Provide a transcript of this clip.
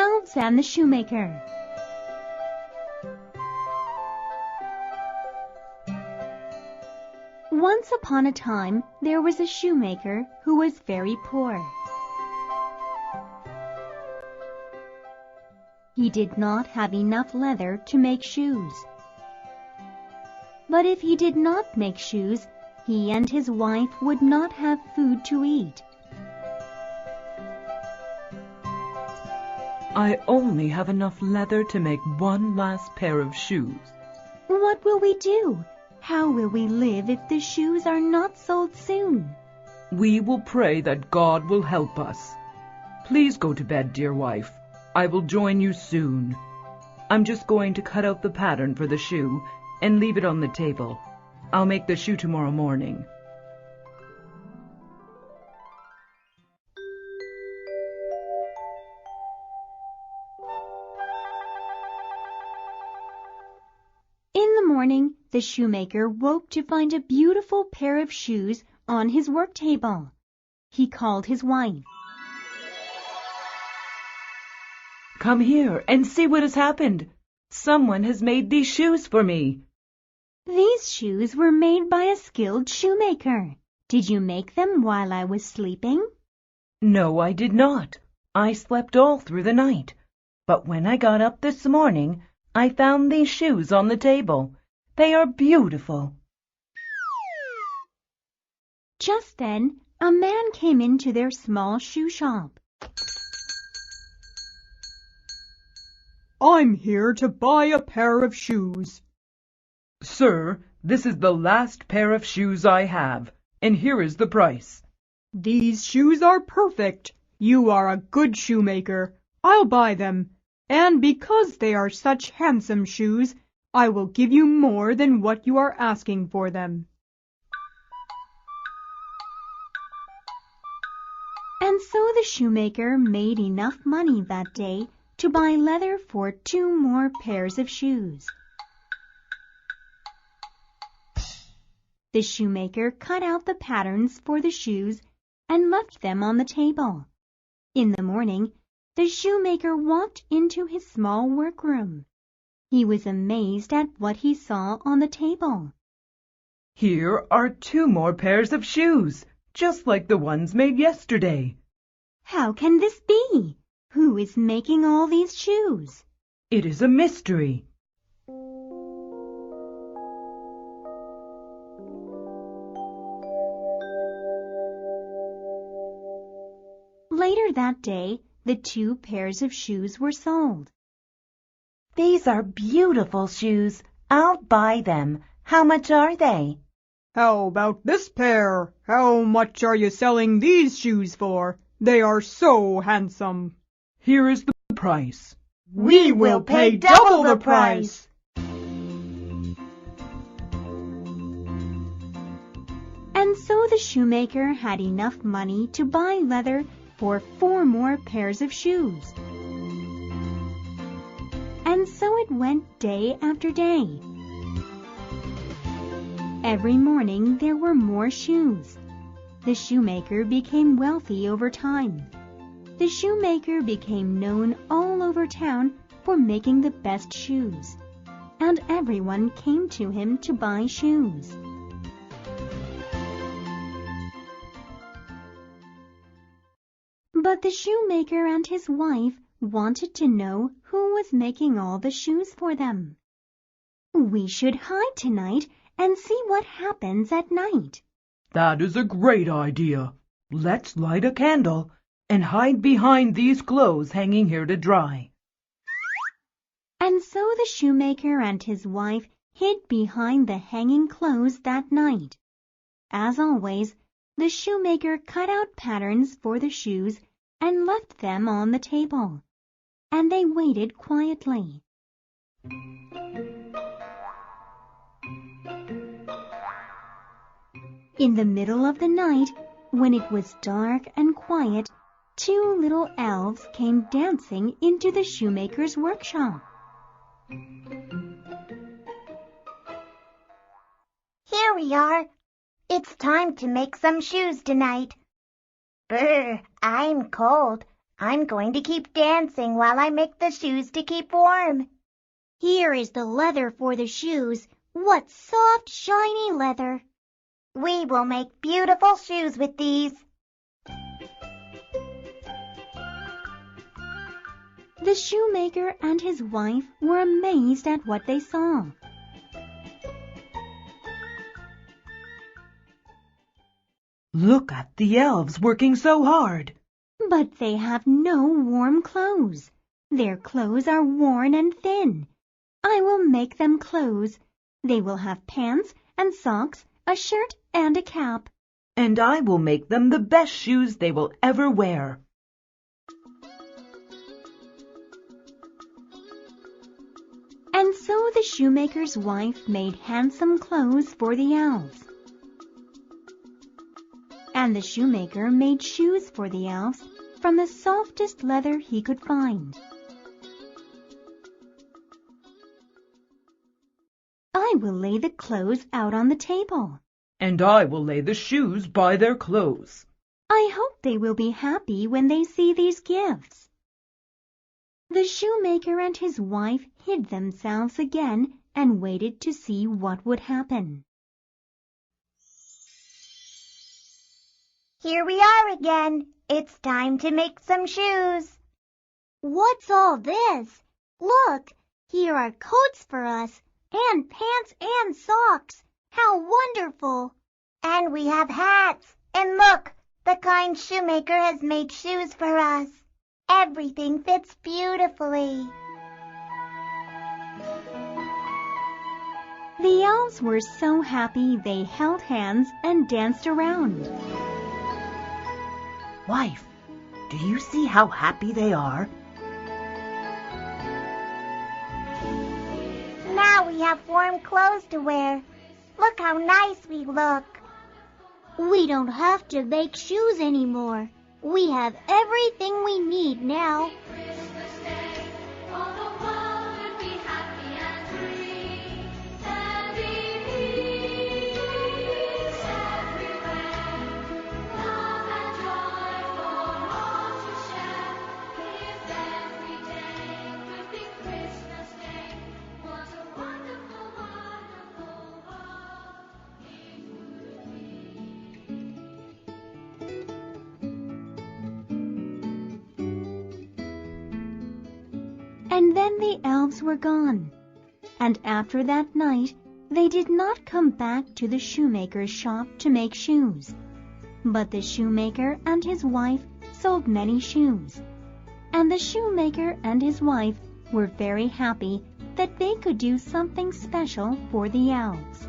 Elves and the Shoemaker. Once upon a time, there was a shoemaker who was very poor. He did not have enough leather to make shoes. But if he did not make shoes, he and his wife would not have food to eat. I only have enough leather to make one last pair of shoes. What will we do? How will we live if the shoes are not sold soon? We will pray that God will help us. Please go to bed, dear wife. I will join you soon. I'm just going to cut out the pattern for the shoe and leave it on the table. I'll make the shoe tomorrow morning. In the morning, the shoemaker woke to find a beautiful pair of shoes on his work table. He called his wife. Come here and see what has happened. Someone has made these shoes for me. These shoes were made by a skilled shoemaker. Did you make them while I was sleeping? No, I did not. I slept all through the night. But when I got up this morning, I found these shoes on the table. They are beautiful. Just then, a man came into their small shoe shop. I'm here to buy a pair of shoes. Sir, this is the last pair of shoes I have, and here is the price. These shoes are perfect. You are a good shoemaker. I'll buy them. And because they are such handsome shoes, I will give you more than what you are asking for them. And so the shoemaker made enough money that day to buy leather for 2 more pairs of shoes. The shoemaker cut out the patterns for the shoes and left them on the table. In the morning, the shoemaker walked into his small workroom. He was amazed at what he saw on the table. Here are 2 more pairs of shoes, just like the ones made yesterday. How can this be? Who is making all these shoes? It is a mystery. Later that day, the 2 pairs of shoes were sold. These are beautiful shoes. I'll buy them. How much are they? How about this pair? How much are you selling these shoes for? They are so handsome. Here is the price. We will pay double the price. And so the shoemaker had enough money to buy leather for 4 more pairs of shoes. And so it went day after day. Every morning there were more shoes. The shoemaker became wealthy over time. The shoemaker became known all over town for making the best shoes, and everyone came to him to buy shoes. But the shoemaker and his wife wanted to know who was making all the shoes for them. We should hide tonight and see what happens at night. That is a great idea. Let's light a candle and hide behind these clothes hanging here to dry. And so the shoemaker and his wife hid behind the hanging clothes that night. As always, the shoemaker cut out patterns for the shoes and left them on the table, and they waited quietly. In the middle of the night, when it was dark and quiet, 2 little elves came dancing into the shoemaker's workshop. Here we are. It's time to make some shoes tonight. Brr, I'm cold. I'm going to keep dancing while I make the shoes to keep warm. Here is the leather for the shoes. What soft, shiny leather. We will make beautiful shoes with these. The shoemaker and his wife were amazed at what they saw. Look at the elves working so hard. But they have no warm clothes. Their clothes are worn and thin. I will make them clothes. They will have pants and socks, a shirt and a cap. And I will make them the best shoes they will ever wear. And so the shoemaker's wife made handsome clothes for the elves. And the shoemaker made shoes for the elves from the softest leather he could find. I will lay the clothes out on the table. And I will lay the shoes by their clothes. I hope they will be happy when they see these gifts. The shoemaker and his wife hid themselves again and waited to see what would happen. Here we are again. It's time to make some shoes. What's all this? Look, here are coats for us, and pants and socks. How wonderful! And we have hats. And look, the kind shoemaker has made shoes for us. Everything fits beautifully. The elves were so happy they held hands and danced around. Wife, do you see how happy they are? Now we have warm clothes to wear. Look how nice we look. We don't have to make shoes anymore. We have everything we need now. And then the elves were gone, and after that night they did not come back to the shoemaker's shop to make shoes. But the shoemaker and his wife sold many shoes, and the shoemaker and his wife were very happy that they could do something special for the elves.